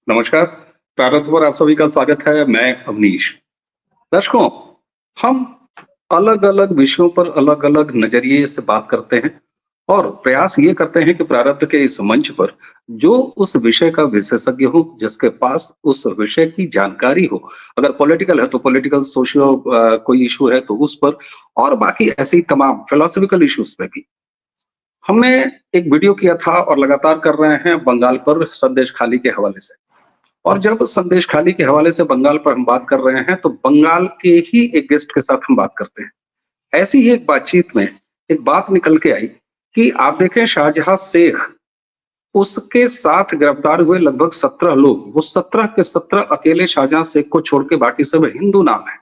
नमस्कार। प्रारंभ पर आप सभी का स्वागत है। मैं अवनीश। दर्शकों, हम अलग-अलग विषयों पर अलग-अलग नज़रिए से बात करते हैं और प्रयास ये करते हैं कि प्रारब्ध के इस मंच पर जो उस विषय का विशेषज्ञ हो, जिसके पास उस विषय की जानकारी हो, अगर पॉलिटिकल है तो पॉलिटिकल, सोशियो कोई इश्यू है तो उस पर, और बाकी ऐसे ही तमाम फिलॉसॉफिकल इश्यूज पे भी। हमने एक वीडियो किया था और लगातार कर रहे हैं बंगाल पर संदेश खाली के हवाले से। और जब संदेश खाली के हवाले से बंगाल पर हम बात कर रहे हैं तो बंगाल के ही एक गेस्ट के साथ हम बात करते हैं। ऐसी ही एक बातचीत में एक बात निकल के आई कि आप देखें, शाहजहां शेख, उसके साथ गिरफ्तार हुए लगभग 17 लोग, वो 17 के 17 अकेले शाहजहां शेख को छोड़ के बाकी सब हिंदू नाम है।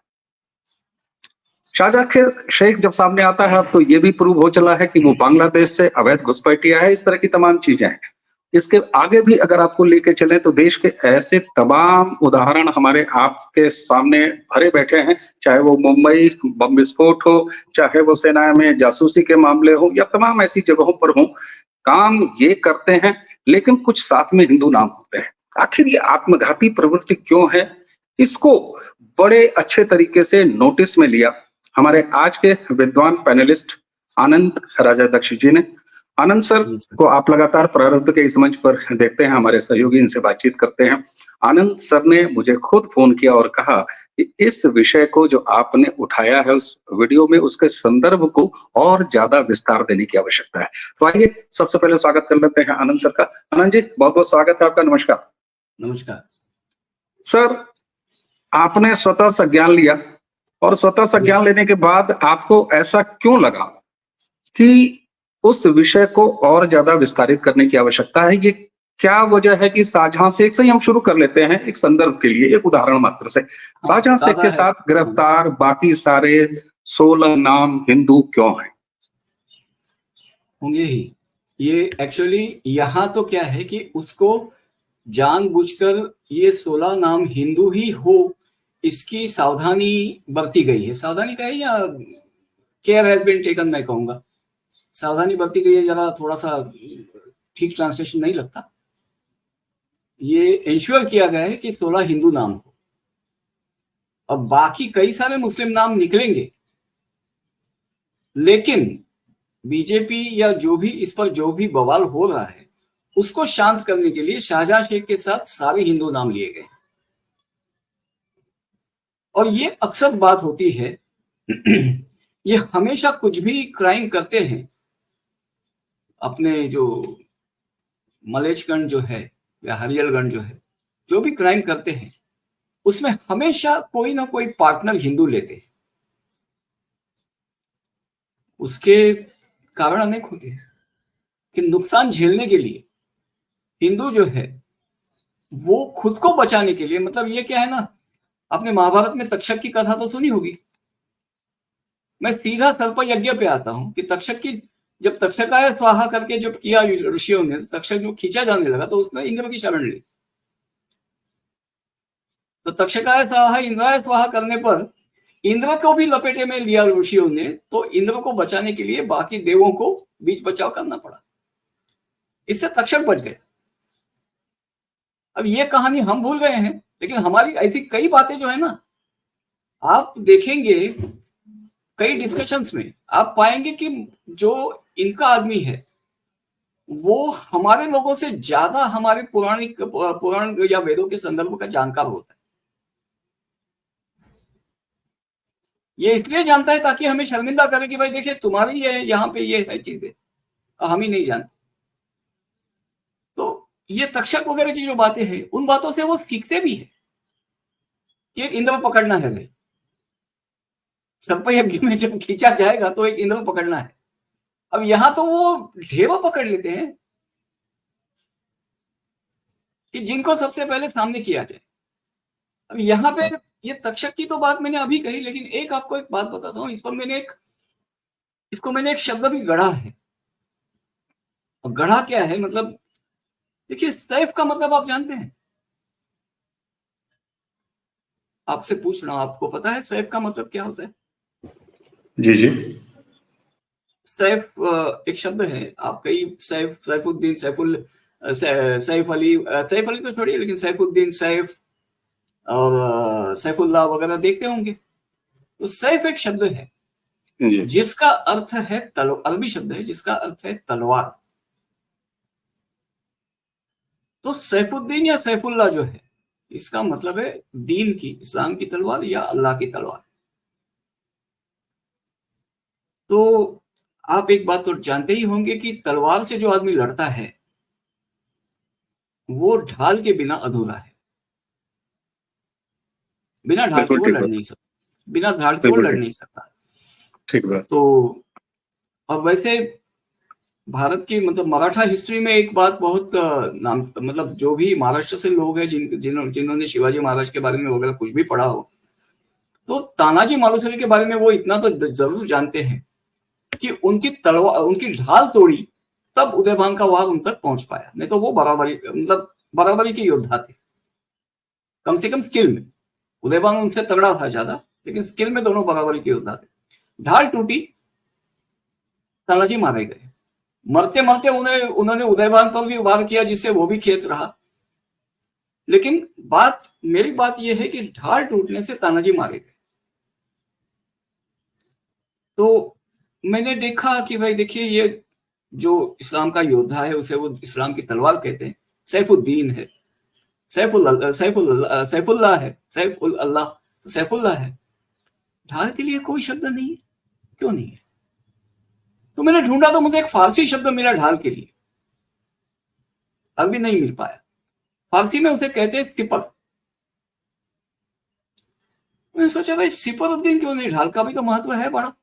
शेख जब सामने आता है तो ये भी प्रूव हो चला है कि वो बांग्लादेश से अवैध घुसपैठिया है। इस तरह की तमाम चीजें हैं। इसके आगे भी अगर आपको लेके चलें तो देश के ऐसे तमाम उदाहरण हमारे आपके सामने भरे बैठे हैं, चाहे वो मुंबई बम विस्फोट हो, चाहे वो सेना में जासूसी के मामले हो, या तमाम ऐसी जगहों पर हो। काम ये करते हैं लेकिन कुछ साथ में हिंदू नाम होते हैं। आखिर ये आत्मघाती प्रवृत्ति क्यों है? इसको बड़े अच्छे तरीके से नोटिस में लिया हमारे आज के विद्वान पैनलिस्ट आनंद राजाध्यक्ष जी ने। आनंद सर जी सर। को आप लगातार प्रारब्ध के इस मंच पर देखते हैं, हमारे सहयोगी इनसे बातचीत करते हैं। आनंद सर ने मुझे खुद फोन किया और कहा कि इस विषय को जो आपने उठाया है उस वीडियो में, उसके संदर्भ को और ज्यादा विस्तार देने की आवश्यकता है। तो आइए सबसे पहले स्वागत कर लेते हैं आनंद सर का। आनंद जी, बहुत बहुत स्वागत है आपका। नमस्कार। नमस्कार सर, आपने स्वतः संज्ञान लिया और स्वतः जी। संज्ञान लेने के बाद आपको ऐसा क्यों लगा कि उस विषय को और ज्यादा विस्तारित करने की आवश्यकता है? ये क्या वजह है कि शाहजहां शेख से ही हम शुरू कर लेते हैं एक संदर्भ के लिए, एक उदाहरण मात्र से। हाँ, शाहजहां शेख ताज़ा के है। साथ गिरफ्तार बाकी सारे 16 नाम हिंदू क्यों हैं? होंगे ही। ये एक्चुअली यहाँ तो क्या है कि उसको जानबूझकर ये 16 नाम हिंदू ही हो, इसकी सावधानी बरती गई है। सावधानी का है या केयर हैज बीन टेकन, मैं कहूंगा सावधानी बरती गई है। जरा थोड़ा सा ठीक ट्रांसलेशन नहीं लगता। ये इंश्योर किया गया है कि 16 हिंदू नाम हो। अब बाकी कई सारे मुस्लिम नाम निकलेंगे, लेकिन बीजेपी या जो भी इस पर जो भी बवाल हो रहा है उसको शांत करने के लिए शाहजहां शेख के साथ सारे हिंदू नाम लिए गए। और ये अक्सर बात होती है ये हमेशा कुछ भी क्राइम करते हैं, अपने जो मलेचगंज जो है या हरियलगंज जो है, जो भी क्राइम करते हैं उसमें हमेशा कोई ना कोई पार्टनर हिंदू लेते हैं। उसके कारण अनेक होते हैं कि नुकसान झेलने के लिए हिंदू जो है वो खुद को बचाने के लिए, मतलब ये क्या है ना, आपने महाभारत में तक्षक की कथा तो सुनी होगी। मैं सीधा सर्प यज्ञ पे आता हूं कि तक्षक की जब तक्षकाय स्वाहा करके जब किया ऋषियों ने, तक्षक जो खींचा जाने लगा तो उसने इंद्र की शरण ली। तो तक्षकाय स्वाहा इंद्राय स्वाहा करने पर इंद्र को भी लपेटे में लिया ऋषियों ने, तो इंद्र को बचाने के लिए बाकी देवों को बीच बचाव करना पड़ा। इससे तक्षक बच गए। अब ये कहानी हम भूल गए हैं, लेकिन हमारी ऐसी कई बातें जो है ना, आप देखेंगे कई डिस्कशंस में आप पाएंगे कि जो इनका आदमी है वो हमारे लोगों से ज्यादा हमारे पुराण या वेदों के संदर्भ का जानकार होता है। ये इसलिए जानता है ताकि हमें शर्मिंदा करे कि भाई देखिए तुम्हारी ये यहाँ पे ये है चीजें, हम ही नहीं जानते। तो ये तक्षक वगैरह की जो बातें हैं उन बातों से वो सीखते भी है कि एक इंद्र पकड़ना है भाई। सर्प यज्ञ में जब खींचा जाएगा तो एक इंद्र पकड़ना है। अब यहां तो वो ढेरों पकड़ लेते हैं कि जिनको सबसे पहले सामने किया जाए। अब यहाँ पे ये तक्षक की तो बात मैंने अभी कही, लेकिन एक आपको एक बात बताता हूं। इस पर मैंने एक शब्द भी गढ़ा है। और गढ़ा क्या है, मतलब देखिए सैफ का मतलब आप जानते हैं। आपसे पूछ रहा हूं, आपको पता है सैफ का मतलब क्या होता है? जी जी। सैफ एक शब्द है। आप कई सैफुद्दीन, सैफुल सैफ अली तो छोड़िए, लेकिन सैफुद्दीन सैफ और सैफुल्लाह वगैरह देखते होंगे। तो सैफ एक शब्द है जी जिसका अर्थ है अरबी शब्द है जिसका अर्थ है तलवार। तो सैफुद्दीन या सैफुल्लाह जो है, इसका मतलब है दीन की, इस्लाम की तलवार या अल्लाह की तलवार। तो आप एक बात तो जानते ही होंगे कि तलवार से जो आदमी लड़ता है वो ढाल के बिना अधूरा है। बिना ढाल के बिल्कुल वो ठीक लड़ बात, नहीं सकता, बिना ढाल के वो बिल्कुल लड़ ठीक, नहीं सकता। ठीक बात। तो और वैसे भारत की मतलब मराठा हिस्ट्री में एक बात बहुत नाम, मतलब जो भी महाराष्ट्र से लोग हैं जिन्होंने शिवाजी महाराज के बारे में वगैरह कुछ भी पढ़ा हो, तो तानाजी मालुसरे के बारे में वो इतना तो जरूर जानते हैं कि उनकी तलवार, उनकी ढाल तोड़ी तब उदयभान का वार उन तक पहुंच पाया, नहीं तो वो बराबरी के योद्धा थे, कम से कम स्किल में। उदयभान उनसे तगड़ा था ज्यादा, लेकिन स्किल में दोनों बराबरी के योद्धा थे। ढाल टूटी, तानाजी मारे गए। मरते मरते उन्होंने उदयभान पर भी वार किया, जिससे वो भी खेत रहा। लेकिन मेरी बात यह है कि ढाल टूटने से तानाजी मारे गए। तो मैंने देखा कि भाई देखिए, ये जो इस्लाम का योद्धा है उसे वो इस्लाम की तलवार कहते हैं, सैफुद्दीन है, सैफुल्लाह है, सैफुल्लाह है। ढाल के लिए कोई शब्द नहीं है, क्यों नहीं है? तो मैंने ढूंढा तो मुझे एक फारसी शब्द मिला ढाल के लिए, अभी नहीं मिल पाया। फारसी में उसे कहते हैं सिपर। मैंने सोचा भाई सिपरुद्दीन क्यों नहीं, ढाल का भी तो महत्व है बड़ा,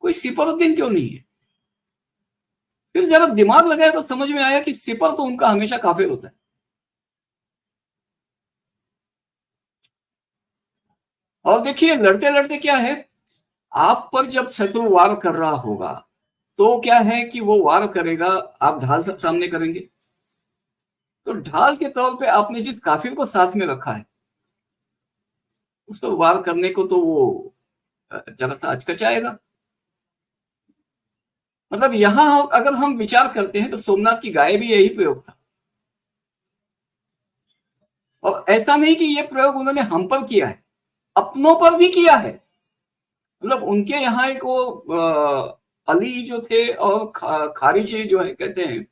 कोई सिपरुद्दीन क्यों नहीं है? फिर जरा दिमाग लगाया तो समझ में आया कि सिपर तो उनका हमेशा काफिर होता है। और देखिए लड़ते लड़ते क्या है, आप पर जब शत्रु वार कर रहा होगा तो क्या है कि वो वार करेगा, आप ढाल सामने करेंगे, तो ढाल के तौर पे आपने जिस काफिर को साथ में रखा है उस पर वार करने को तो वो जरा सा अचकचाएगा। मतलब यहां अगर हम विचार करते हैं तो सोमनाथ की गाय भी यही प्रयोग था। और ऐसा नहीं कि ये प्रयोग उन्होंने हम पर किया है, अपनों पर भी किया है। मतलब उनके यहाँ एक वो अली जो थे और खारिजी जो है कहते हैं,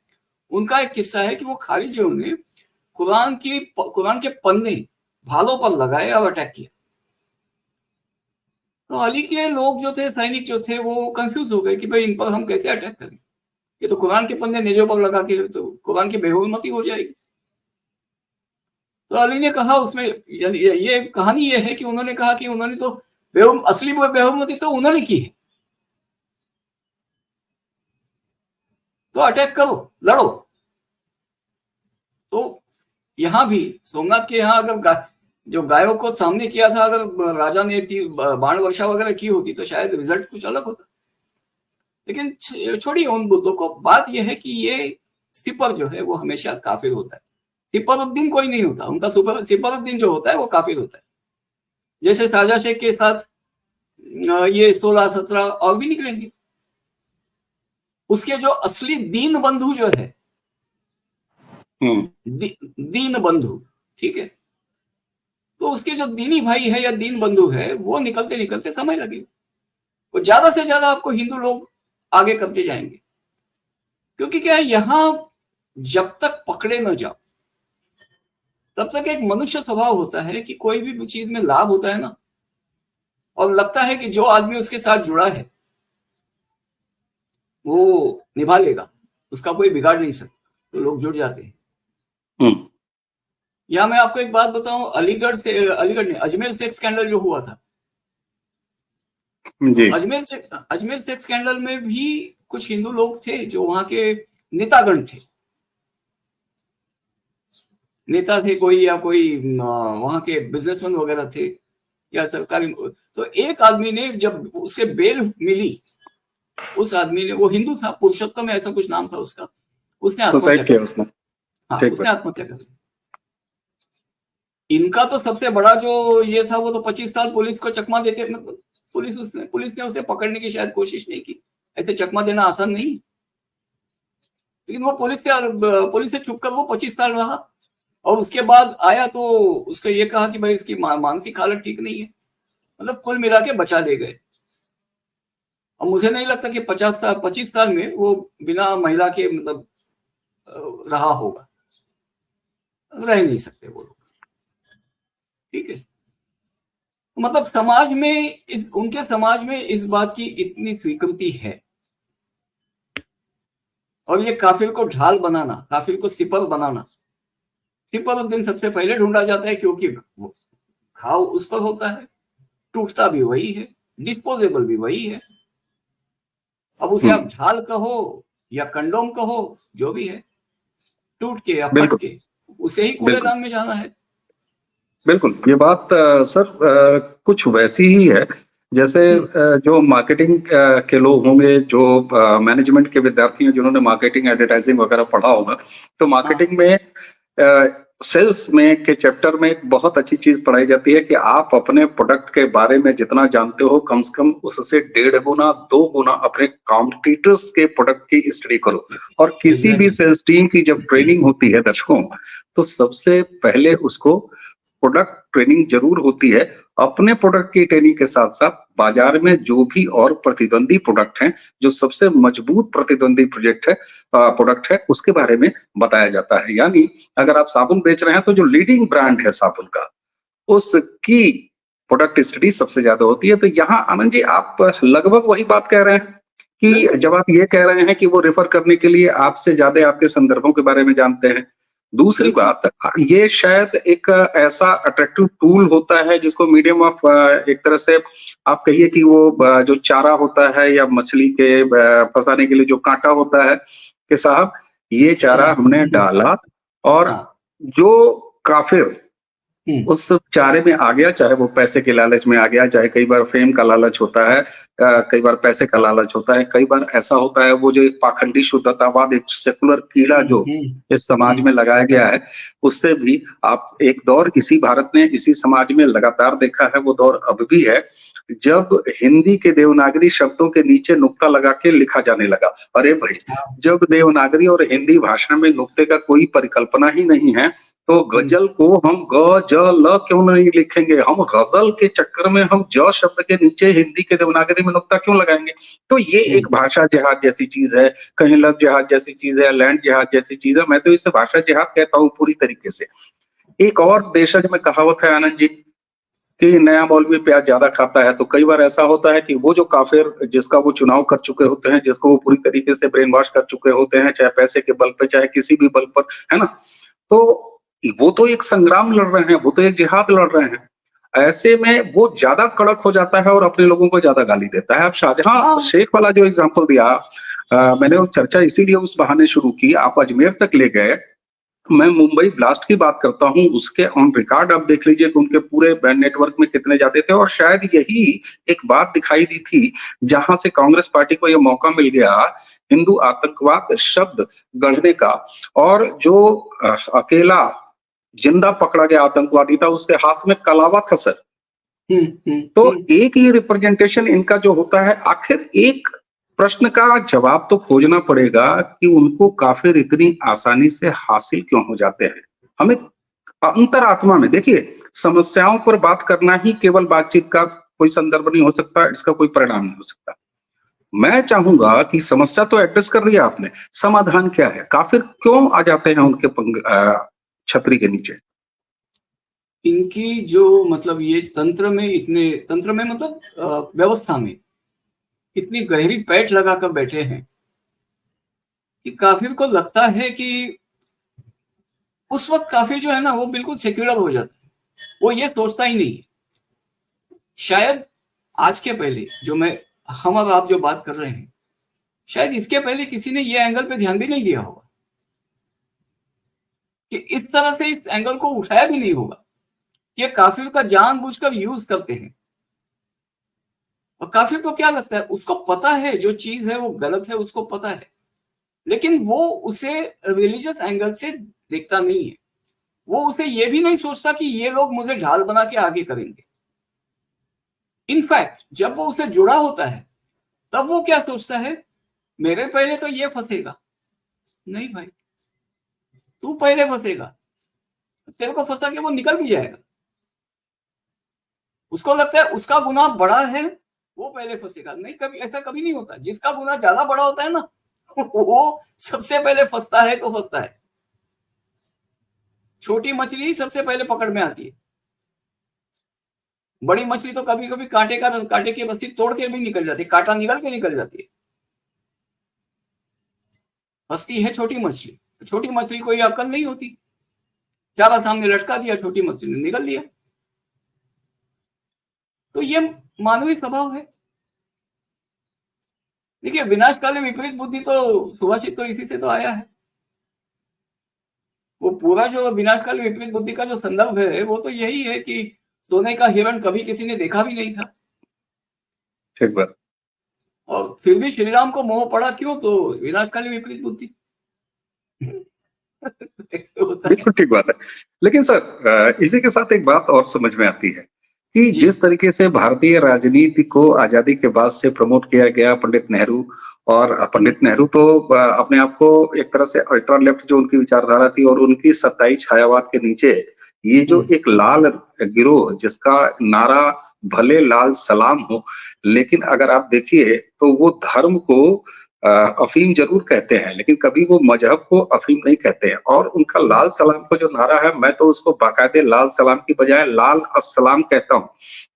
उनका एक किस्सा है कि वो खारिजियों ने कुरान के पन्ने भालों पर लगाए और अटैक किया। तो अली के लोग जो थे, सैनिक जो थे, वो कंफ्यूज हो गए कि भाई इन पर हम कैसे अटैक करें, ये तो कुरान के पन्ने नेजों पर लगा के तो कुरान की बेहुरमती हो जाएगी। तो अली ने कहा उसमें, ये कहानी ये है कि उन्होंने कहा कि उन्होंने तो असली बेहुरमती तो उन्होंने की है, तो अटैक करो, लड़ो। तो यहां भी सोमनाथ के यहाँ अगर जो गायों को सामने किया था, अगर राजा ने बाण वर्षा वगैरह की होती तो शायद रिजल्ट कुछ अलग होता। लेकिन छोड़िए उन मुद्दों को, बात यह है कि ये सिपर जो है वो हमेशा काफिर होता है, सिपरुद्दीन कोई नहीं होता उनका। सिपरुद्दीन जो होता है वो काफिर होता है। जैसे शाहजहां शेख के साथ ये 16-17 और भी निकलेंगे, उसके जो असली दीन बंधु जो है, दीन बंधु, ठीक है, तो उसके जो दीनी भाई है या दीन बंधु है वो निकलते निकलते समय लगेगा। वो ज्यादा से ज्यादा आपको हिंदू लोग आगे करते जाएंगे, क्योंकि क्या है, यहां जब तक पकड़े न जाओ तब तक एक मनुष्य स्वभाव होता है कि कोई भी चीज में लाभ होता है ना, और लगता है कि जो आदमी उसके साथ जुड़ा है वो निभा लेगा, उसका कोई बिगाड़ नहीं सकता, तो लोग जुड़ जाते हैं। यहां मैं आपको एक बात बताऊं, अलीगढ़ नहीं, अजमेर सेक्स स्कैंडल जो हुआ था, जी। अजमेर सेक्स स्कैंडल में भी कुछ हिंदू लोग थे जो वहां के नेतागण थे, नेता थे कोई, या कोई वहां के बिजनेसमैन वगैरह थे या सरकारी। तो एक आदमी ने जब उसे बेल मिली, उस आदमी ने, वो हिंदू था, पुरुषोत्तम ऐसा कुछ नाम था उसका, उसने आत्महत्या कर ली। हाँ, उसने आत्महत्या कर ली। इनका तो सबसे बड़ा जो ये था, वो तो 25 साल पुलिस को चकमा देते, मतलब पुलिस ने उसे पकड़ने की शायद कोशिश नहीं की। ऐसे चकमा देना आसान नहीं। लेकिन वो पुलिस से छुप कर वो 25 साल रहा, और उसके बाद आया तो उसको ये कहा कि भाई इसकी मानसिक हालत ठीक नहीं है, मतलब कुल मिला के बचा ले गए। और मुझे नहीं लगता कि 25 साल में वो बिना महिला के मतलब रहा होगा, रह नहीं सकते वो लोग, ठीक है। मतलब समाज में उनके समाज में इस बात की इतनी स्वीकृति है, और ये काफिर को ढाल बनाना, काफिर को सिपर बनाना, सिपर उस दिन सबसे पहले ढूंढा जाता है क्योंकि घाव उस पर होता है, टूटता भी वही है, डिस्पोजेबल भी वही है। अब उसे आप ढाल कहो या कंडोम कहो, जो भी है, टूट के या फट बिल्कुल के उसे ही बिल्कुल कूड़ेदान में जाना है। बिल्कुल, ये बात सर कुछ वैसी ही है जैसे जो मार्केटिंग के लोग होंगे, जो मैनेजमेंट के विद्यार्थी हैं जिन्होंने मार्केटिंग एडवर्टाइजिंग वगैरह पढ़ा होगा, तो मार्केटिंग में सेल्स में के चैप्टर में एक बहुत अच्छी चीज पढ़ाई जाती है कि आप अपने प्रोडक्ट के बारे में जितना जानते हो कम से कम उससे 1.5 गुना 2 गुना अपने कॉम्पिटिटर्स के प्रोडक्ट की स्टडी करो। और किसी भी सेल्स टीम की जब ट्रेनिंग होती है दर्शकों, तो सबसे पहले उसको प्रोडक्ट ट्रेनिंग जरूर होती है। अपने प्रोडक्ट की ट्रेनिंग के साथ साथ बाजार में जो भी और प्रतिद्वंदी प्रोडक्ट हैं, जो सबसे मजबूत प्रतिद्वंदी प्रोडक्ट है उसके बारे में बताया जाता है। यानी अगर आप साबुन बेच रहे हैं तो जो लीडिंग ब्रांड है साबुन का, उसकी प्रोडक्ट स्टडी सबसे ज्यादा होती है। तो यहाँ आनंद जी आप लगभग वही बात कह रहे हैं कि जब आप ये कह रहे हैं कि वो रेफर करने के लिए आपसे ज्यादा आपके संदर्भों के बारे में जानते हैं। दूसरी बात, ये शायद एक ऐसा अट्रैक्टिव टूल होता है जिसको मीडियम ऑफ एक तरह से आप कहिए कि वो जो चारा होता है या मछली के फंसाने के लिए जो कांटा होता है कि साहब ये चारा हमने डाला और जो काफिर उस चारे में आ गया, चाहे वो पैसे के लालच में आ गया, चाहे कई बार फेम का लालच होता है, कई बार पैसे का लालच होता है, कई बार ऐसा होता है वो जो एक पाखंडी शुद्धतावाद, एक सेकुलर कीड़ा जो इस समाज में लगाया गया है, उससे भी आप एक दौर इसी भारत ने इसी समाज में लगातार देखा है, वो दौर अब भी है जब हिंदी के देवनागरी शब्दों के नीचे नुक्ता लगा के लिखा जाने लगा। अरे भाई, जब देवनागरी और हिंदी भाषा में नुक्ते का कोई परिकल्पना ही नहीं है तो गजल को हम ग ज ल क्यों नहीं लिखेंगे? हम गजल के चक्कर में हम ज शब्द के नीचे हिंदी के देवनागरी में नुक्ता क्यों लगाएंगे? तो ये एक भाषा जिहाद जैसी चीज है, कहीं लव जिहाद जैसी चीज है, लैंड जिहाद जैसी चीज है। मैं तो इसे भाषा जिहाद कहता हूँ पूरी तरीके से। एक और देशज में कहावत है आनंद जी कि नया मौलवी प्याज ज्यादा खाता है। तो कई बार ऐसा होता है कि वो जो काफिर जिसका वो चुनाव कर चुके होते हैं, जिसको वो पूरी तरीके से ब्रेन वॉश कर चुके होते हैं, चाहे पैसे के बल पे चाहे किसी भी बल पर, है ना, तो वो तो एक संग्राम लड़ रहे हैं, वो तो एक जिहाद लड़ रहे हैं। ऐसे में वो ज्यादा कड़क हो जाता है और अपने लोगों को ज्यादा गाली देता है। अब शाहजहां शेख वाला जो एग्जाम्पल दिया, मैंने वो चर्चा इसीलिए उस बहाने शुरू की, आप अजमेर तक ले गए, मैं मुंबई ब्लास्ट की बात करता हूँ, उसके ऑन रिकॉर्ड आप देख लीजिए कि उनके पूरे नेटवर्क में कितने जाते थे। और शायद यही एक बात दिखाई दी थी जहां से कांग्रेस पार्टी को यह मौका मिल गया हिंदू आतंकवाद शब्द गढ़ने का। और जो अकेला जिंदा पकड़ा गया आतंकवादी था उसके हाथ में कलावा था सर। तो एक ये रिप्रेजेंटेशन इनका जो होता है, आखिर एक प्रश्न का जवाब तो खोजना पड़ेगा कि उनको काफिर इतनी आसानी से हासिल क्यों हो जाते हैं। हमें अंतरात्मा में देखिए, समस्याओं पर बात करना ही केवल बातचीत का कोई संदर्भ नहीं हो सकता, इसका कोई परिणाम नहीं हो सकता। मैं चाहूंगा कि समस्या तो एड्रेस कर रही है आपने, समाधान क्या है? काफिर क्यों आ जाते हैं उनके छतरी के नीचे? इनकी जो मतलब ये तंत्र में मतलब व्यवस्था में इतनी गहरी पैठ लगाकर बैठे हैं कि काफिर को लगता है कि उस वक्त काफिर जो है ना वो बिल्कुल सेक्युलर हो जाता है, वो ये सोचता ही नहीं है। शायद आज के पहले जो हम और आप जो बात कर रहे हैं, शायद इसके पहले किसी ने ये एंगल पे ध्यान भी नहीं दिया होगा, कि इस तरह से इस एंगल को उठाया भी नहीं होगा कि काफिर का जानबूझकर यूज करते हैं। और काफिर को क्या लगता है, उसको पता है जो चीज है वो गलत है, उसको पता है, लेकिन वो उसे रिलीजियस एंगल से देखता नहीं है। वो उसे ये भी नहीं सोचता कि ये लोग मुझे ढाल बना के आगे करेंगे। इनफैक्ट जब वो उसे जुड़ा होता है तब वो क्या सोचता है, मेरे पहले तो ये फंसेगा, नहीं भाई, तू पहले फंसेगा, तेरे को फंसा के वो निकल भी जाएगा। उसको लगता है उसका गुनाह बड़ा है, वो पहले फंसेगा। नहीं, कभी ऐसा कभी नहीं होता। जिसका गुनाह ज्यादा बड़ा होता है ना, वो सबसे पहले फंसता है तो फंसता है। छोटी मछली ही सबसे पहले पकड़ में आती है। बड़ी मछली तो कभी कभी कांटे की रस्सी तोड़ के भी निकल जाती है, कांटा निकल के निकल जाती है। फंसती है छोटी मछली। छोटी मछली को ये अक्ल नहीं होती, चारा सामने लटका दिया, छोटी मछली ने निकल लिया। तो ये मानवीय स्वभाव है। देखिए, विनाशकाली विपरीत बुद्धि तो सुभाषित तो इसी से तो आया है। वो पूरा जो विनाशकाली विपरीत बुद्धि का जो संदर्भ है वो तो यही है कि सोने का हिरण कभी किसी ने देखा भी नहीं था, ठीक बात। और फिर भी श्री राम को मोह पड़ा। क्यों? तो विनाशकाली विपरीत बुद्धि। होता है। बिल्कुल ठीक बात है। लेकिन सर इसी के साथ एक बात और समझ में आती है कि जी। जिस तरीके से भारतीय राजनीति को आजादी के बाद से प्रमोट किया गया पंडित नेहरू, और पंडित नेहरू तो अपने आप को एक तरह से अल्ट्रा लेफ्ट जो उनकी विचारधारा थी, और उनकी सत्ताई छायावाद के नीचे ये जो एक लाल गिरोह जिसका नारा भले लाल सलाम हो, लेकिन अगर आप देखिए तो वो धर्म को अफीम जरूर कहते हैं, लेकिन कभी वो मजहब को अफीम नहीं कहते हैं। और उनका लाल सलाम का जो नारा है, मैं तो उसको बाकायदे लाल सलाम की बजाय लाल अस्सलाम कहता हूँ,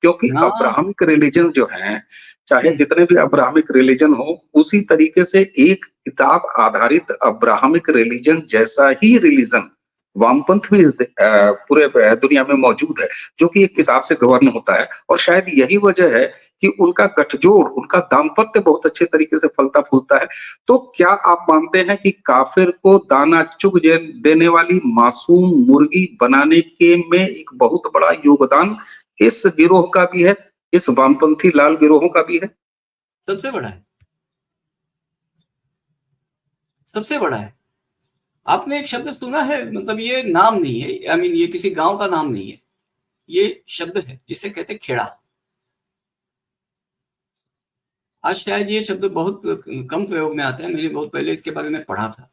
क्योंकि हाँ। अब्राहमिक रिलीजन जो है, चाहे जितने भी अब्राहमिक रिलीजन हो, उसी तरीके से एक किताब आधारित अब्राहमिक रिलीजन जैसा ही रिलीजन वामपंथ भी पूरे दुनिया में मौजूद है, जो कि एक किताब से गवर्न होता है। और शायद यही वजह है कि उनका गठजोड़, उनका दाम्पत्य बहुत अच्छे तरीके से फलता फूलता है। तो क्या आप मानते हैं कि काफिर को दाना चुग देने वाली मासूम मुर्गी बनाने के में एक बहुत बड़ा योगदान इस गिरोह का भी है, इस वामपंथी लाल गिरोहों का भी है? सबसे बड़ा है, सबसे बड़ा है। आपने एक शब्द सुना है, मतलब ये नाम नहीं है, आई मीन ये किसी गांव का नाम नहीं है, ये शब्द है जिसे कहते खेड़ा। आज शायद ये शब्द बहुत कम प्रयोग में आता है, मैंने बहुत पहले इसके बारे में पढ़ा था।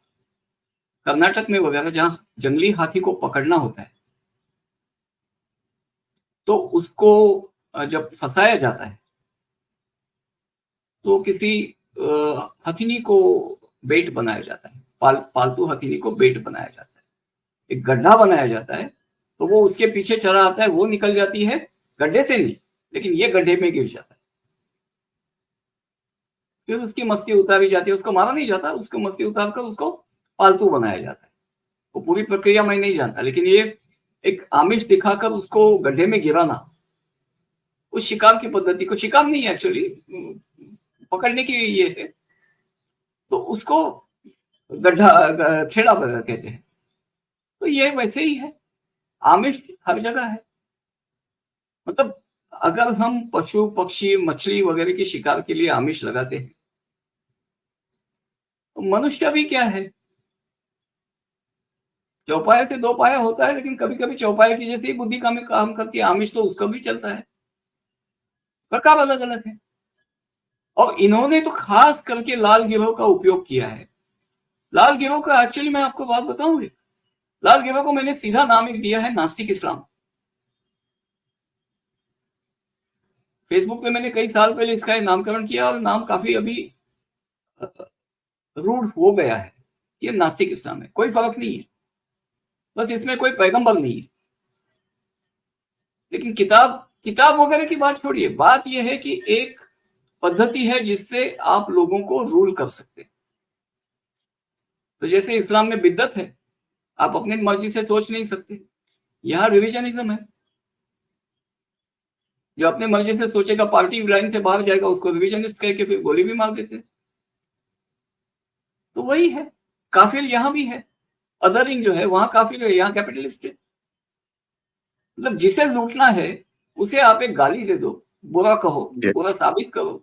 कर्नाटक में वगैरह जहां जंगली हाथी को पकड़ना होता है, तो उसको जब फंसाया जाता है तो किसी हथिनी को बेट बनाया जाता है, पालतू हथिनी को बेट बनाया जाता है, एक गड्ढा बनाया जाता है, तो वो उसके पीछे चला आता है, वो निकल जाती है, गड्ढे से नहीं, लेकिन ये गड्ढे में गिर जाता है। फिर उसकी मस्ती उतारी जाती है, उसको मारा नहीं जाता, उसको मस्ती उतार कर उसको पालतू बनाया जाता है। वो पूरी प्रक्रिया मैं नहीं जानता, लेकिन ये एक आमिष दिखाकर उसको गड्ढे में गिराना, उस शिकार की पद्धति को, शिकार नहीं है एक्चुअली, पकड़ने की ये है, तो उसको गड्ढा खेड़ा कहते हैं। तो ये वैसे ही है, आमिष हर जगह है। मतलब अगर हम पशु पक्षी मछली वगैरह की शिकार के लिए आमिष लगाते हैं, तो मनुष्य भी क्या है, चौपाया से दो पाया होता है, लेकिन कभी कभी चौपाया की जैसी बुद्धि काम करती है, आमिष तो उसका भी चलता है, प्रकार अलग अलग है। और इन्होंने तो खास करके लाल गिरोह का उपयोग किया है। लाल गिरोह का एक्चुअली मैं आपको बात बताऊं, लाल गिरोह को मैंने सीधा नाम एक दिया है, नास्तिक इस्लाम। फेसबुक पे मैंने कई साल पहले इसका नामकरण किया, और नाम काफी अभी रूढ़ हो गया है। ये नास्तिक इस्लाम है, कोई फर्क नहीं है, बस इसमें कोई पैगंबर नहीं है। लेकिन किताब वगैरह की बात छोड़िए, बात यह है कि एक पद्धति है जिससे आप लोगों को रूल कर सकते हैं। तो जैसे इस्लाम में बिद्दत है, आप अपनी मर्जी से सोच नहीं सकते। यहां रिविजनिज्म है, जो अपने मर्जी से सोचेगा, पार्टी लाइन से बाहर जाएगा, उसको रिविजनिस्ट कह के फिर गोली भी मार देते हैं। तो वही है, काफिर यहां भी है, अदरिंग जो है वहां काफिर है, यहाँ कैपिटलिस्ट है। मतलब जिसे लूटना है उसे आप एक गाली दे दो, बुरा कहो, बुरा साबित करो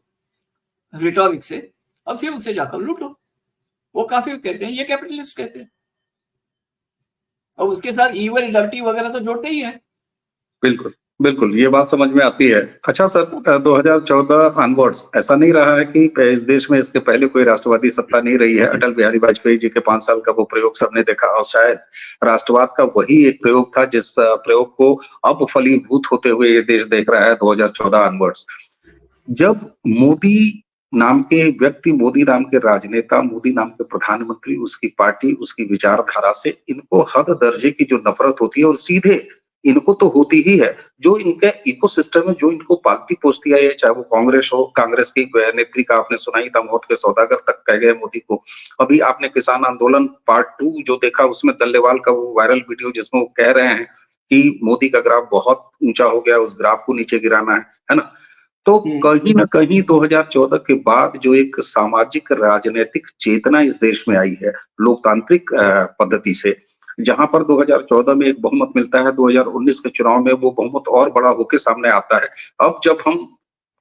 रिटॉरिक से, और फिर उसे जाकर लूटो। वो काफिर कहते हैं, ये कैपिटलिस्ट कहते हैं। और उसके साथ ईवल डर्टी वगैरह तो जोड़ते ही है। बिल्कुल। बिल्कुल, ये बात समझ में आती है। अच्छा सर 2014 ऑनवर्ड्स ऐसा नहीं रहा है कि इस देश में इसके पहले कोई राष्ट्रवादी सत्ता नहीं रही है। अटल बिहारी वाजपेयी जी के 5 साल का वो प्रयोग सबने देखा और शायद राष्ट्रवाद का वही एक प्रयोग था जिस प्रयोग को अब फलीभूत होते हुए ये देश देख रहा है 2014 ऑनवर्ड्स। जब मोदी नाम के व्यक्ति, मोदी नाम के राजनेता, मोदी नाम के प्रधानमंत्री, उसकी पार्टी, उसकी विचारधारा से इनको हद दर्जे की जो नफरत होती है और सीधे इनको तो होती ही है, जो इनका इकोसिस्टम है, जो इनको पालती-पोसती आई है, चाहे वो कांग्रेस हो, कांग्रेस की नेत्री का आपने सुना ही था, मौत के सौदागर तक कह गए मोदी को। अभी आपने किसान आंदोलन पार्ट 2 जो देखा उसमें दल्लेवाल का वो वायरल वीडियो जिसमें वो कह रहे हैं कि मोदी का ग्राफ बहुत ऊंचा हो गया, उस ग्राफ को नीचे गिराना है ना? तो कहीं न कहीं 2014 के बाद जो एक सामाजिक राजनैतिक चेतना इस देश में आई है, लोकतांत्रिक पद्धति से, जहाँ पर 2014 में एक बहुमत मिलता है, 2019 के चुनाव में वो बहुमत और बड़ा होके सामने आता है। अब जब हम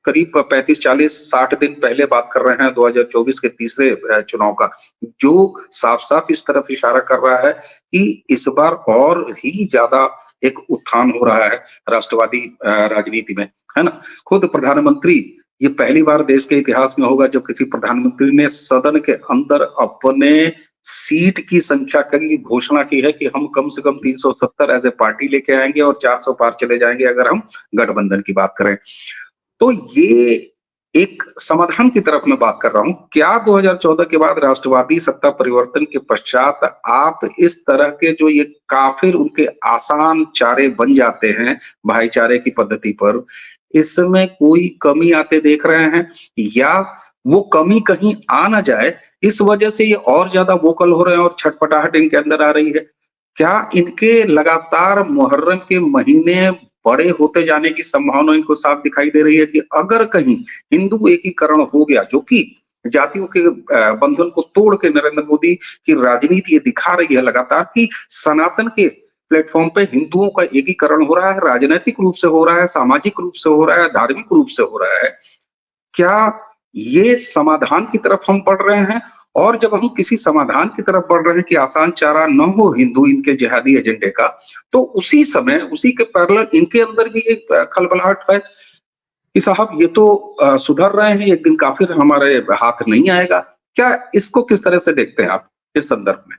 करीब 35, 40, 60 दिन पहले बात कर रहे हैं 2024 के तीसरे चुनाव का, जो साफ-साफ इस तरफ इशारा कर रहा है कि इस बार और ही ज़्यादा एक उत्थान हो रहा है राष्ट्रवादी राजनीति में, है ना? खुद प्रधानमंत्री, ये पहली बार देश के इतिहास में होगा जब किसी प्रधानमंत्री ने सदन के अंदर अपने सीट की संख्या की घोषणा की है कि हम कम से कम 370 एज ए पार्टी लेके आएंगे और 400 पार चले जाएंगे अगर हम गठबंधन की बात करें। तो ये एक समाधान की तरफ मैं बात कर रहा हूं। क्या 2014 के बाद राष्ट्रवादी सत्ता परिवर्तन के पश्चात आप इस तरह के जो ये काफिर उनके आसान चारे बन जाते हैं भाईचारे की पद्धति पर, इसमें कोई कमी आते देख रहे हैं या वो कमी कहीं आ ना जाए इस वजह से ये और ज्यादा वोकल हो रहे हैं और छटपटाहट इनके अंदर आ रही है? क्या इनके लगातार मुहर्रम के महीने बड़े होते जाने की संभावना इनको साफ दिखाई दे रही है कि अगर कहीं हिंदू एकीकरण हो गया, जो कि जातियों के बंधन को तोड़ के नरेंद्र मोदी की राजनीति ये दिखा रही है लगातार कि सनातन के प्लेटफॉर्म पे हिंदुओं का एकीकरण हो रहा है, राजनीतिक रूप से हो रहा है, सामाजिक रूप से हो रहा है, धार्मिक रूप से हो रहा है। क्या ये समाधान की तरफ हम बढ़ रहे हैं? और जब हम किसी समाधान की तरफ बढ़ रहे हैं कि आसान चारा न हो हिंदू इनके जिहादी एजेंडे का, तो उसी समय उसी के पैरेलल इनके अंदर भी एक खलबलाहट है कि साहब ये तो सुधर रहे हैं, एक दिन काफिर हमारे हाथ नहीं आएगा। क्या इसको किस तरह से देखते हैं आप इस संदर्भ में?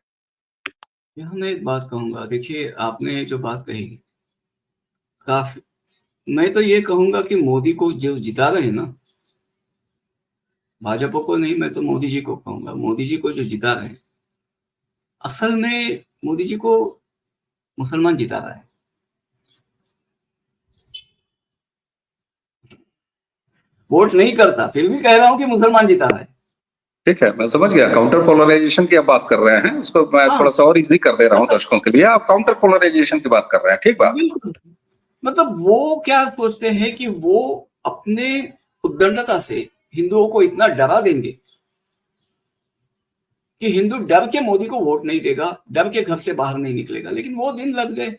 यहाँ मैं एक बात कहूंगा, देखिए आपने जो बात कही काफी, मैं तो ये कहूंगा कि मोदी को जो जिता रहे हैं ना, भाजपा को नहीं, मैं तो मोदी जी को कहूंगा, मोदी जी को जो जिता रहे हैं, असल में मोदी जी को मुसलमान जिता रहा है। वोट नहीं करता, फिर भी कह रहा हूं कि मुसलमान जिता रहा है। ठीक है, मैं समझ गया। काउंटर पोलराइजेशन की आप बात कर रहे हैं, उसको मैं हाँ, थोड़ा सा और इजी कर दे रहा हूँ दर्शकों के लिए। आप काउंटर पोलराइजेशन की बात कर रहे हैं, ठीक बात। बिल्कुल। मतलब वो क्या सोचते हैं कि वो अपने उद्दंडता से हिंदुओं को इतना डरा देंगे कि हिंदू डर के मोदी को वोट नहीं देगा, डर के घर से बाहर नहीं निकलेगा। लेकिन वो दिन लग गए।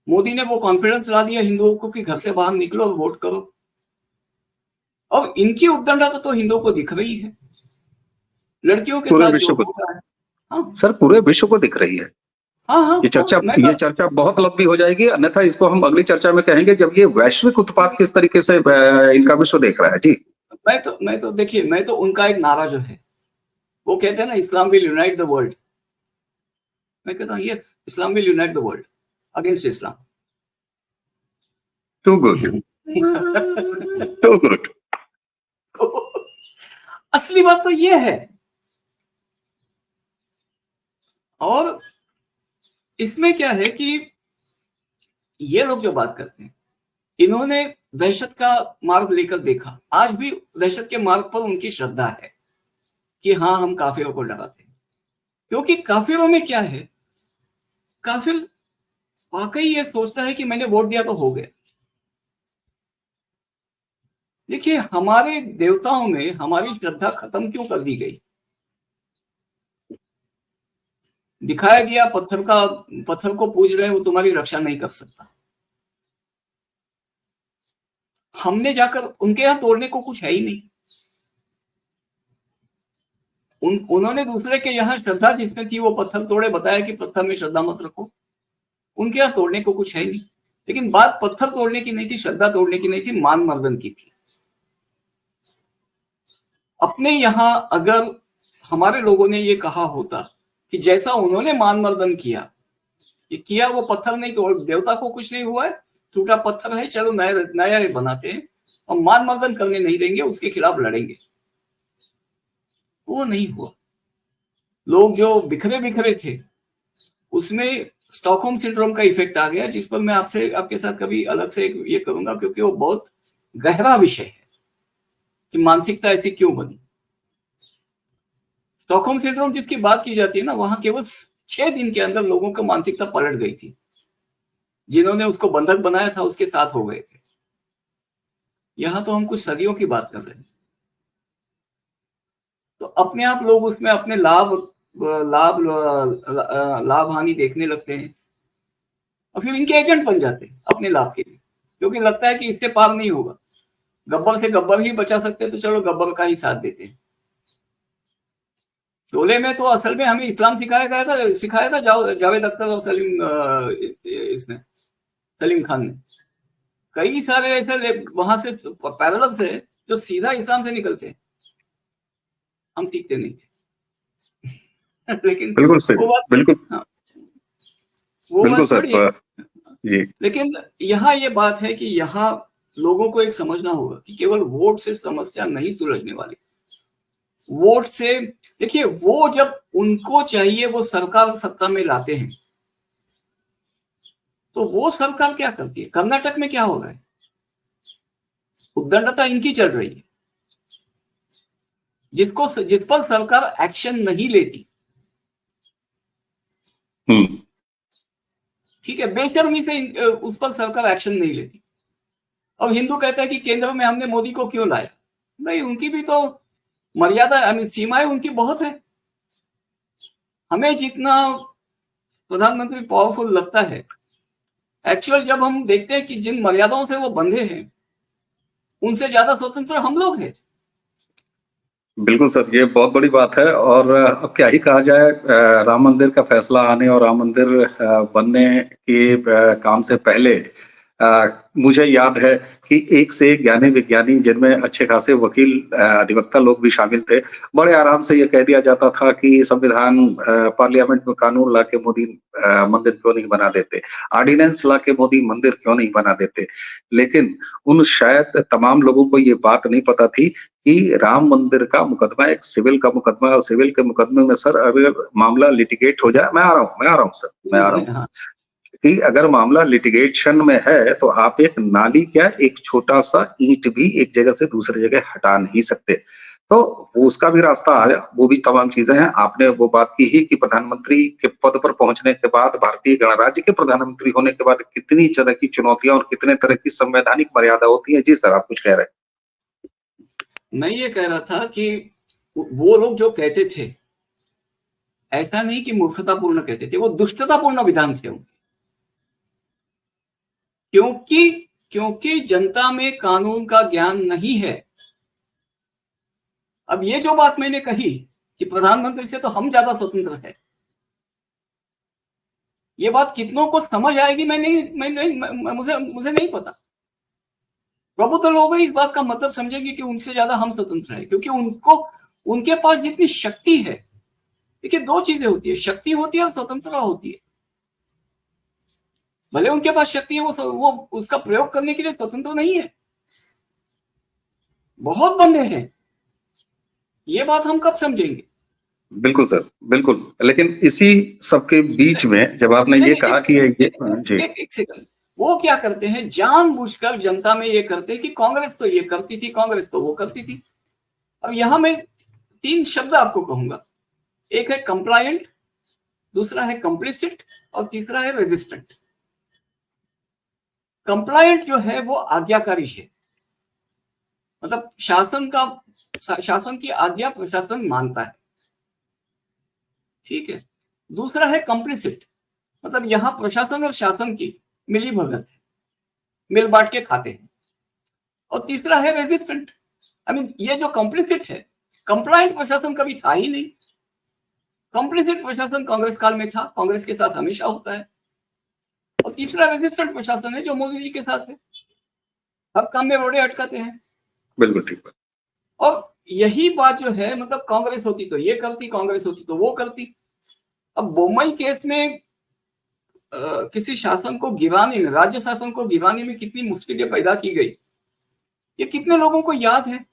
मोदी ने वो कॉन्फिडेंस ला दिया हिंदुओं को कि घर से बाहर निकलो और वोट करो। अब इनकी उद्दंडता तो हिंदुओं को दिख रही है, लड़कियों के पूरे साथ विश्व जो को हो रहा है। हाँ सर, पूरे विश्व को दिख रही है। हाँ हाँ ये हाँ, ये चर्चा बहुत लंबी हो जाएगी, अन्यथा इसको हम अगली चर्चा में कहेंगे जब ये वैश्विक उत्पाद किस तरीके से इनका विश्व देख रहा है। जी मैं तो देखिए, मैं तो उनका एक नारा जो है, वो कहते हैं ना, Islam will unite the world. मैं कहता हूँ yes, Islam will unite the world against Islam. Too good, too good. असली बात तो ये है। और इसमें क्या है कि ये लोग जो बात करते हैं, इन्होंने दहशत का मार्ग लेकर देखा। आज भी दहशत के मार्ग पर उनकी श्रद्धा है कि हाँ, हम काफिरों को डराते हैं। क्योंकि काफिरों में क्या है, काफिर वाकई ये सोचता है कि मैंने वोट दिया तो हो गया। देखिए, हमारे देवताओं में हमारी श्रद्धा खत्म क्यों कर दी गई? दिखाया गया पत्थर को पूज रहे हैं, वो तुम्हारी रक्षा नहीं कर सकता। हमने जाकर उनके यहां तोड़ने को कुछ है ही नहीं। उन्होंने दूसरे के यहाँ श्रद्धा जिसमें थी वो पत्थर तोड़े, बताया कि पत्थर में श्रद्धा मत रखो। उनके यहाँ तोड़ने को कुछ है ही नहीं। लेकिन बात पत्थर तोड़ने की नहीं थी, श्रद्धा तोड़ने की नहीं थी, मान मर्दन की थी। अपने यहां अगर हमारे लोगों ने ये कहा होता कि जैसा उन्होंने मान मर्दन किया, ये किया, वो पत्थर नहीं तोड़, देवता को कुछ नहीं हुआ है, टूटा पत्थर है, चलो नया नया बनाते हैं और मान मर्दन करने नहीं देंगे, उसके खिलाफ लड़ेंगे। वो नहीं हुआ। लोग जो बिखरे बिखरे थे, उसमें स्टॉकहोम सिंड्रोम का इफेक्ट आ गया, जिस पर मैं आपके साथ कभी अलग से ये करूंगा, क्योंकि वो बहुत गहरा विषय है कि मानसिकता ऐसी क्यों बनी। स्टॉकहोम सिंड्रोम जिसकी बात की जाती है ना, वहां केवल 6 दिन के अंदर लोगों की मानसिकता पलट गई थी। जिन्होंने उसको बंधक बनाया था उसके साथ हो गए थे। यहां तो हम कुछ सदियों की बात कर रहे हैं। तो अपने आप लोग उसमें अपने लाभ लाभ हानि देखने लगते हैं और फिर इनके एजेंट बन जाते हैं अपने लाभ के लिए, क्योंकि लगता है कि इससे पार नहीं होगा, गब्बर से गब्बर ही बचा सकते हैं, तो चलो गब्बर का ही साथ देते हैं। शोले में तो असल में हमें इस्लाम सिखाया था जावेद अख्तर और सलीम खान ने। कई सारे ऐसे वहां से पैरेलल से जो सीधा इस्लाम से निकलते हैं, हम सीखते नहीं थे। लेकिन बिल्कुल सही, वो बात, बिल्कुल, हाँ, वो बिल्कुल बात सर। छोड़िए। जी, लेकिन यहाँ ये बात है कि यहाँ लोगों को एक समझना होगा कि केवल वोट से समस्या नहीं सुलझने वाली। वोट से, देखिए, वो जब उनको चाहिए वो सरकार सत्ता में लाते हैं, तो वो सरकार क्या करती है? कर्नाटक में क्या हो रहा है? उद्दंडता इनकी चल रही है, जिस पर सरकार एक्शन नहीं लेती। ठीक है, बेशर्मी से उस पर सरकार एक्शन नहीं लेती। और हिंदू कहता है कि केंद्र में हमने मोदी को क्यों लाया? नहीं, उनकी भी तो मर्यादा, सीमाएं उनकी बहुत है। हमें जितना प्रधानमंत्री पावरफुल लगता है, एक्चुअल जब हम देखते हैं कि जिन मर्यादाओं से वो बंधे हैं, उनसे ज्यादा स्वतंत्र हम लोग हैं। बिल्कुल सर, ये बहुत बड़ी बात है। और अब क्या ही कहा जाए, राम मंदिर का फैसला आने और राम मंदिर बनने के काम से पहले मुझे याद है कि एक से एक ज्ञानी विज्ञानी, जिनमें अच्छे खासे वकील, अधिवक्ता लोग भी शामिल थे, बड़े आराम से ये कह दिया जाता था कि संविधान, पार्लियामेंट में कानून ला के मोदी मंदिर क्यों नहीं बना देते, ऑर्डिनेंस ला के मोदी मंदिर क्यों नहीं बना देते। लेकिन उन शायद तमाम लोगों को ये बात नहीं पता थी कि राम मंदिर का मुकदमा एक सिविल का मुकदमा है, और सिविल के मुकदमे में सर अगर मामला लिटिगेट हो जाए, मैं आ रहा हूँ सर, मैं आ रहा हूँ, हाँ, कि अगर मामला लिटिगेशन में है तो आप एक नाली क्या, एक छोटा सा ईंट भी एक जगह से दूसरी जगह हटा नहीं सकते। तो वो उसका भी रास्ता आया, वो भी तमाम चीजें हैं। आपने वो बात की ही कि प्रधानमंत्री के पद पर पहुंचने के बाद, भारतीय गणराज्य के प्रधानमंत्री होने के बाद कितनी तरह की चुनौतियां और कितने तरह की संवैधानिक मर्यादा होती है। जी सर, आप कुछ कह रहे हैं। मैं ये कह रहा था कि वो लोग जो कहते थे, ऐसा नहीं कि मूर्खतापूर्ण कहते थे, वो दुष्टतापूर्ण विधान थे उनके। क्योंकि जनता में कानून का ज्ञान नहीं है। अब ये जो बात मैंने कही कि प्रधानमंत्री से तो हम ज्यादा स्वतंत्र है, ये बात कितनों को समझ आएगी मुझे नहीं पता। प्रबुद्ध लोग इस बात का मतलब समझेंगे कि उनसे ज्यादा हम स्वतंत्र है, क्योंकि उनके पास जितनी शक्ति है। देखिए, दो चीजें होती है, शक्ति होती है और स्वतंत्रता होती है। भले उनके पास शक्ति है, वो उसका प्रयोग करने के लिए स्वतंत्र नहीं है। बहुत बंधे हैं। ये बात हम कब समझेंगे? बिल्कुल सर, बिल्कुल। लेकिन इसी सबके बीच में जब आपने ये कहा कि जी, एक सेकंड, वो क्या करते हैं, जानबूझकर जनता में ये करते हैं कि कांग्रेस तो ये करती थी, कांग्रेस तो वो करती थी। अब यहां मैं 3 शब्द आपको कहूंगा, एक है कंप्लायंट, दूसरा है कंप्लिसिट और तीसरा है रेजिस्टेंट। कंप्लायंट जो है वो आज्ञाकारी है, मतलब शासन की आज्ञा प्रशासन मानता है। ठीक है। दूसरा है कंप्लिसिट, मतलब यहां प्रशासन और शासन की मिली भगत है, मिल बांट के खाते हैं। और तीसरा है रेजिस्टेंट, ये जो कंप्लिसिट है, कंप्लायंट प्रशासन कभी था ही नहीं। कंप्लिसिट प्रशासन कांग्रेस काल में था, कांग्रेस के साथ हमेशा होता है। और तीसरा रेजिस्टेंट प्रशासन है जो मोदी जी के साथ है, हर काम में रोड़े अटकाते हैं। बिल्कुल ठीक बात। और यही बात जो है, मतलब कांग्रेस होती तो ये करती, कांग्रेस होती तो वो करती। अब बोम्मई केस में किसी शासन को गिराने में, राज्य शासन को गिराने में कितनी मुश्किलें पैदा की गई, ये कितने लोगों को याद है।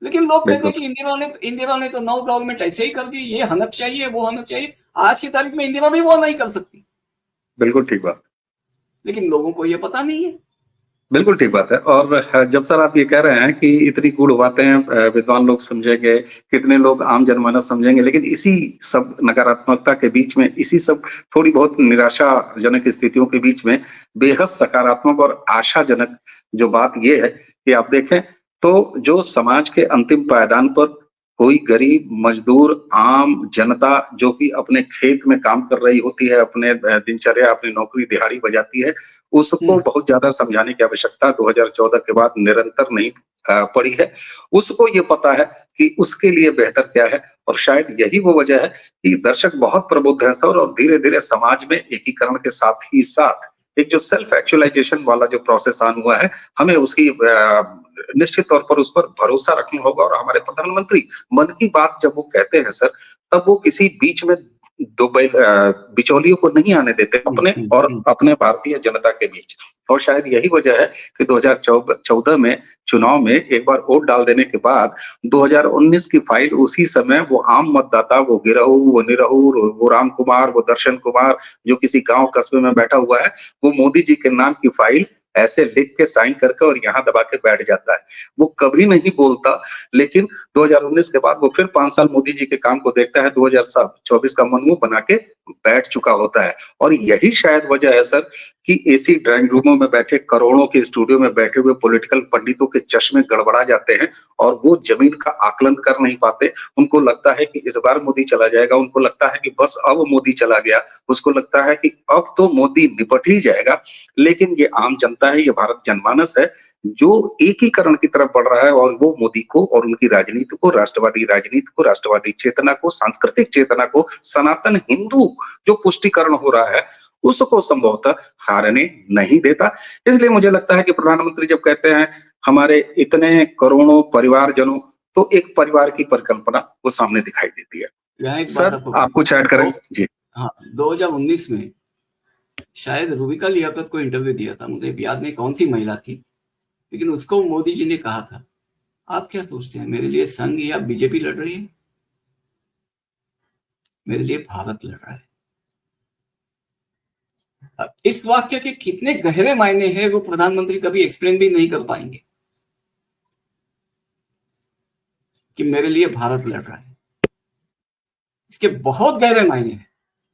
लेकिन लोग कहते हैं कि इंदिरा ने तो नो गवर्नमेंट ऐसे ही कर दी, ये हनक चाहिए, वो हनक चाहिए। आज की तारीख में इंदिरा भी वो नहीं कर सकती। बिल्कुल ठीक बात। लेकिन लोगों को ये पता नहीं है। बिल्कुल ठीक बात है। और जब सर आप ये कह रहे हैं कि इतनी गूढ़ बातें विद्वान लोग समझेंगे, कितने लोग आम जनमानस समझेंगे, लेकिन इसी सब नकारात्मकता के बीच में, इसी सब थोड़ी बहुत निराशाजनक स्थितियों के बीच में बेहद सकारात्मक और आशाजनक जो बात ये है कि आप देखें तो जो समाज के अंतिम पायदान पर कोई गरीब, मजदूर, आम जनता जो कि अपने खेत में काम कर रही होती है, अपने दिनचर्या, अपनी नौकरी दिहाड़ी बजाती है, उसको बहुत ज्यादा समझाने की आवश्यकता 2014 के बाद निरंतर नहीं पड़ी है। उसको ये पता है कि उसके लिए बेहतर क्या है, और शायद यही वो वजह है कि दर्शक बहुत प्रबुद्ध हैं सर, और धीरे-धीरे समाज में एकीकरण के साथ ही साथ एक जो सेल्फ एक्चुअलाइजेशन वाला जो प्रोसेस ऑन हुआ है, हमें उसकी निश्चित तौर पर उस पर भरोसा रखना होगा। और हमारे प्रधानमंत्री मन की बात जब वो कहते हैं सर, तब वो किसी बीच में बिचौलियों को नहीं आने देते अपने और अपने भारतीय जनता के बीच। और शायद यही वजह है कि 2014 में चुनाव में एक बार वोट डाल देने के बाद 2019 की फाइल उसी समय वो आम मतदाता, वो गिरहू, वो निरहू, वो राम कुमार, वो दर्शन कुमार जो किसी गांव कस्बे में बैठा हुआ है, वो मोदी जी के नाम की फाइल ऐसे लिख के साइन करके और यहाँ दबा के बैठ जाता है। वो कभी नहीं बोलता, लेकिन 2019 के बाद वो फिर 5 साल मोदी जी के काम को देखता है, 2024 का मन वो बना के बैठ चुका होता है। और यही शायद वजह है सर कि एसी ड्राइंग रूमों में बैठे, करोड़ों के स्टूडियो में बैठे हुए पॉलिटिकल पंडितों के चश्मे गड़बड़ा जाते हैं और वो जमीन का आकलन कर नहीं पाते। उनको लगता है कि इस बार मोदी चला जाएगा, उनको लगता है कि बस अब मोदी चला गया, उसको लगता है कि अब तो मोदी निपट ही जाएगा। लेकिन ये आम जनता है, ये भारत जनमानस है जो एकीकरण की तरफ बढ़ रहा है, और वो मोदी को और उनकी राजनीति को, राष्ट्रवादी राजनीति को, राष्ट्रवादी चेतना को, सांस्कृतिक चेतना को, सनातन हिंदू जो पुष्टिकरण हो रहा है उसको संभवतः हारने नहीं देता। इसलिए मुझे लगता है कि प्रधानमंत्री जब कहते हैं हमारे इतने करोड़ों परिवारजनों, तो एक परिवार की परिकल्पना वो सामने दिखाई देती है। सर आप कुछ ऐड करें जी। हाँ, 2019 में शायद रूबिका लियाकत को इंटरव्यू दिया था, मुझे याद नहीं कौन सी महिला थी, लेकिन उसको मोदी जी ने कहा था, आप क्या सोचते हैं मेरे लिए संघ या बीजेपी लड़ रही है? मेरे लिए भारत लड़ रहा है। अब इस वाक्य के कितने गहरे मायने हैं वो प्रधानमंत्री कभी एक्सप्लेन भी नहीं कर पाएंगे कि मेरे लिए भारत लड़ रहा है। इसके बहुत गहरे मायने हैं,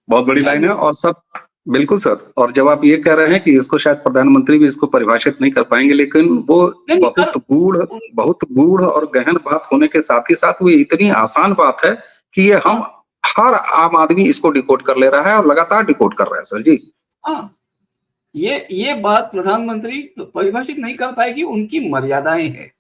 बहुत बड़ी लाइन है। और सब बिल्कुल सर, और जब आप ये कह रहे हैं कि इसको शायद प्रधानमंत्री भी इसको परिभाषित नहीं कर पाएंगे, लेकिन वो बहुत गूढ़ और गहन बात होने के साथ ही साथ वो इतनी आसान बात है कि ये हम हर आम आदमी इसको डिकोड कर ले रहा है और लगातार डिकोड कर रहा है सर जी। हाँ, ये बात प्रधानमंत्री परिभाषित नहीं कर पाएगी, उनकी मर्यादाएं हैं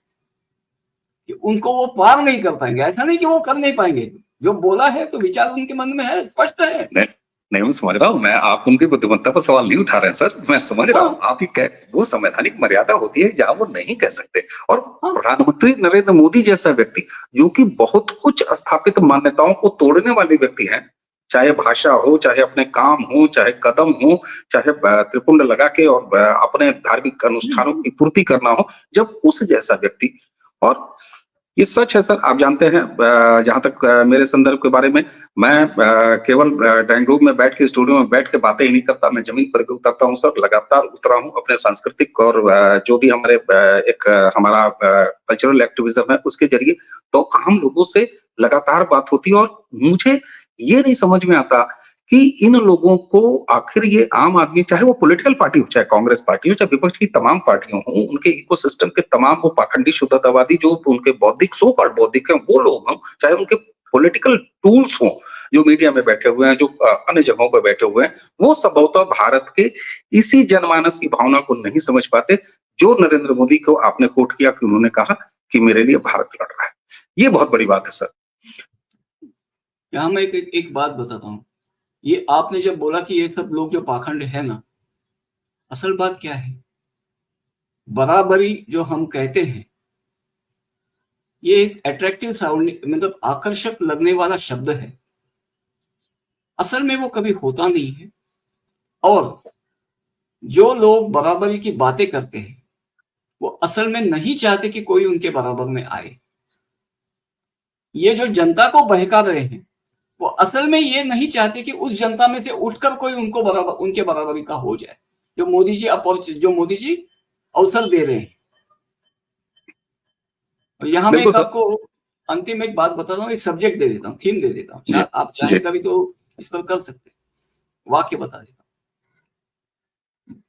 कि उनको वो पार नहीं कर पाएंगे। ऐसा नहीं कि वो कर नहीं पाएंगे, जो बोला है तो विचार उनके मन में है, स्पष्ट है। नहीं मैं समझ रहा हूँ, मैं आप उनकी बुद्धिमत्ता पर सवाल नहीं उठा रहे हैं सर, मैं समझ रहा हूँ आप ही वो संवैधानिक मर्यादा होती है जहाँ वो नहीं कह सकते। और प्रधानमंत्री नरेंद्र मोदी जैसा व्यक्ति जो कि बहुत कुछ स्थापित मान्यताओं को तोड़ने वाले व्यक्ति हैं, चाहे भाषा हो, चाहे अपने काम हो, चाहे कदम हो, चाहे त्रिपुंड लगा के और अपने धार्मिक अनुष्ठानों की पूर्ति करना हो, जब उस जैसा व्यक्ति, और ये सच है सर, आप जानते हैं जहां तक मेरे संदर्भ के बारे में, मैं केवल ड्राइंग रूम में बैठ के, स्टूडियो में बैठ के बातें ही नहीं करता, मैं जमीन पर भी उतरता हूँ सर, लगातार उतरा हूँ अपने सांस्कृतिक और जो भी हमारे एक हमारा कल्चरल एक्टिविज्म है उसके जरिए, तो आम लोगों से लगातार बात होती है। और मुझे ये नहीं समझ में आता कि इन लोगों को आखिर ये आम आदमी, चाहे वो पॉलिटिकल पार्टी हो, चाहे कांग्रेस पार्टी हो, चाहे विपक्ष की तमाम पार्टियों हो, उनके इकोसिस्टम के तमाम वो पाखंडी शुद्धतावादी जो उनके बौद्धिक, सो कॉल्ड बौद्धिक हैं, वो लोग हों, चाहे उनके पॉलिटिकल टूल्स हों जो मीडिया में बैठे हुए हैं, जो अन्य जगहों पर बैठे हुए हैं, वो संभवतः भारत के इसी जनमानस की भावना को नहीं समझ पाते जो नरेंद्र मोदी को आपने कोट किया कि उन्होंने कहा कि मेरे लिए भारत लड़ रहा है। ये बहुत बड़ी बात है सर। यहाँ मैं एक बात बताता हूँ, ये आपने जब बोला कि ये सब लोग जो पाखंड है ना, असल बात क्या है, बराबरी जो हम कहते हैं, ये एक अट्रैक्टिव साउंड, मतलब आकर्षक लगने वाला शब्द है। असल में वो कभी होता नहीं है। और जो लोग बराबरी की बातें करते हैं वो असल में नहीं चाहते कि कोई उनके बराबर में आए। ये जो जनता को बहका रहे हैं वो असल में ये नहीं चाहते कि उस जनता में से उठकर कोई उनके बराबरी का हो जाए, जो मोदी जी अवसर दे रहे हैं। और यहाँ मैं आपको अंतिम एक बात बताता हूँ, एक सब्जेक्ट दे देता हूँ, थीम दे देता हूँ, आप चाहें कभी तो इस पर कर सकते हैं। वाक्य बता देता हूँ।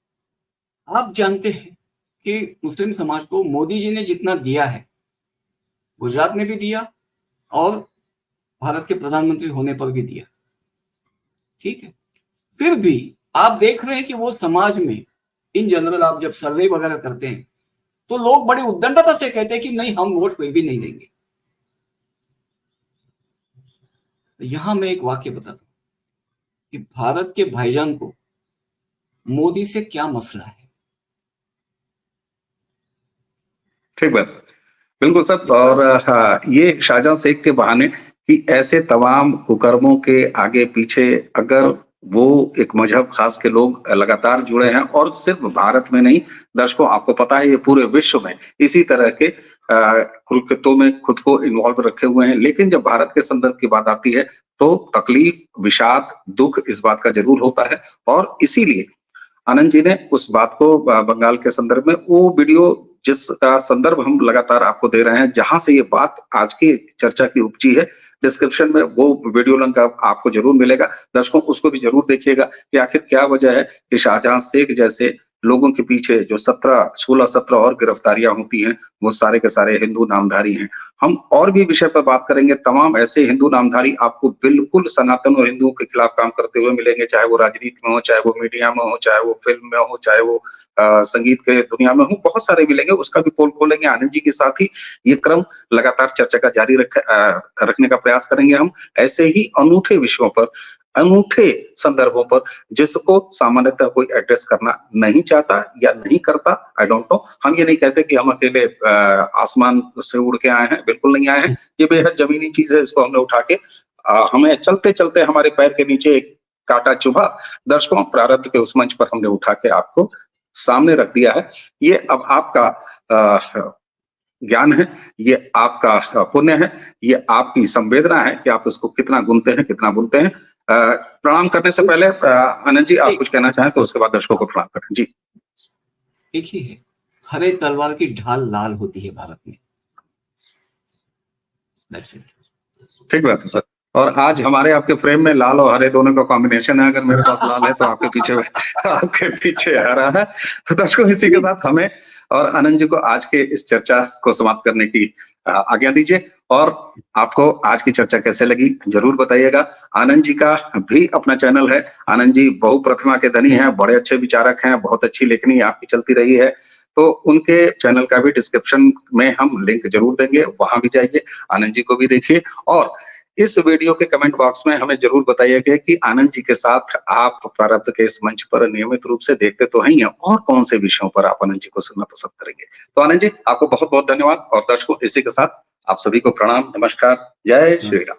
आप जानते हैं कि मुस्लिम समाज को मोदी जी ने जितना दिया है, गुजरात में भी दिया और भारत के प्रधानमंत्री होने पर भी दिया, ठीक है। फिर भी आप देख रहे हैं कि वो समाज में इन जनरल आप जब सर्वे वगैरह करते हैं तो लोग बड़े उद्दंडता से कहते हैं कि नहीं, हम वोट कोई भी नहीं देंगे। तो यहां मैं एक वाक्य बताता हूं कि भारत के भाईजान को मोदी से क्या मसला है। ठीक बात, बिल्कुल सर। और हाँ, ये शाहजहां शेख के बहाने कि ऐसे तमाम कुकर्मों के आगे पीछे अगर वो एक मजहब खास के लोग लगातार जुड़े हैं, और सिर्फ भारत में नहीं, दर्शकों आपको पता है ये पूरे विश्व में इसी तरह के कृत्यों में खुद को इन्वॉल्व रखे हुए हैं। लेकिन जब भारत के संदर्भ की बात आती है तो तकलीफ, विषाद, दुख इस बात का जरूर होता है। और इसीलिए आनंद जी ने उस बात को बंगाल के संदर्भ में वो वीडियो जिसका संदर्भ हम लगातार आपको दे रहे हैं, जहां से ये बात आज की चर्चा की उपजी है, डिस्क्रिप्शन में वो वीडियो लिंक आपको जरूर मिलेगा। दर्शकों उसको भी जरूर देखिएगा कि आखिर क्या वजह है कि शाहजहां शेख जैसे लोगों के पीछे जो 16-17 और गिरफ्तारियां होती हैं, वो सारे के सारे हिंदू नामधारी हैं। हम और भी विषय पर बात करेंगे, तमाम ऐसे हिंदू नामधारी आपको बिल्कुल सनातन और हिंदुओं के खिलाफ काम करते हुए मिलेंगे, चाहे वो राजनीति में हो, चाहे वो मीडिया में हो, चाहे वो फिल्म में हो, चाहे वो संगीत के दुनिया में हो, बहुत सारे मिलेंगे। उसका भी पोल खोलेंगे आनंद जी के साथ ही। ये क्रम लगातार चर्चा का जारी रखने का प्रयास करेंगे हम, ऐसे ही अनूठे विषयों पर, अनूठे संदर्भों पर, जिसको सामान्यतः कोई एड्रेस करना नहीं चाहता या नहीं करता। I don't know. हम ये नहीं कहते कि हम अकेले आसमान से उड़ के आए हैं, बिल्कुल नहीं आए हैं। ये बेहद जमीनी चीज है, इसको हमने उठा के हमें चलते चलते हमारे पैर के नीचे एक कांटा चुभा, दर्शकों प्रारब्ध के उस मंच पर हमने उठा के आपको सामने रख दिया है। ये अब आपका ज्ञान है, ये आपका पुण्य है, ये आपकी संवेदना है कि आप इसको कितना गुनते हैं, कितना बुनते हैं। प्रणाम करने से पहले आनंद जी आप कुछ कहना चाहें तो उसके बाद दर्शकों को प्रणाम करें जी। एक ही है, हरे तलवार की ढाल लाल होती है भारत में। That's it. ठीक बात है सर। और आज हमारे आपके फ्रेम में लाल और हरे दोनों का कॉम्बिनेशन है। अगर मेरे पास लाल है तो आपके पीछे हरा है। तो दर्शकों इसी के साथ हमें और आनंद जी को आज के इस चर्चा को समाप्त करने की आज्ञा दीजिए। और आपको आज की चर्चा कैसे लगी जरूर बताइएगा। आनंद जी का भी अपना चैनल है, आनंद जी बहुप्रतिभा के धनी हैं, बड़े अच्छे विचारक हैं, बहुत अच्छी लेखनी आपकी चलती रही है। तो उनके चैनल का भी डिस्क्रिप्शन में हम लिंक जरूर देंगे, वहां भी जाइए, आनंद जी को भी देखिए। और इस वीडियो के कमेंट बॉक्स में हमें जरूर बताइएगा कि आनंद जी के साथ आप प्रारब्ध के इस मंच पर नियमित रूप से देखते तो हैं, और कौन से विषयों पर आप आनंद जी को सुनना पसंद करेंगे। तो आनंद जी आपको बहुत बहुत धन्यवाद। और दर्शकों इसी के साथ आप सभी को प्रणाम, नमस्कार, जय श्री राम।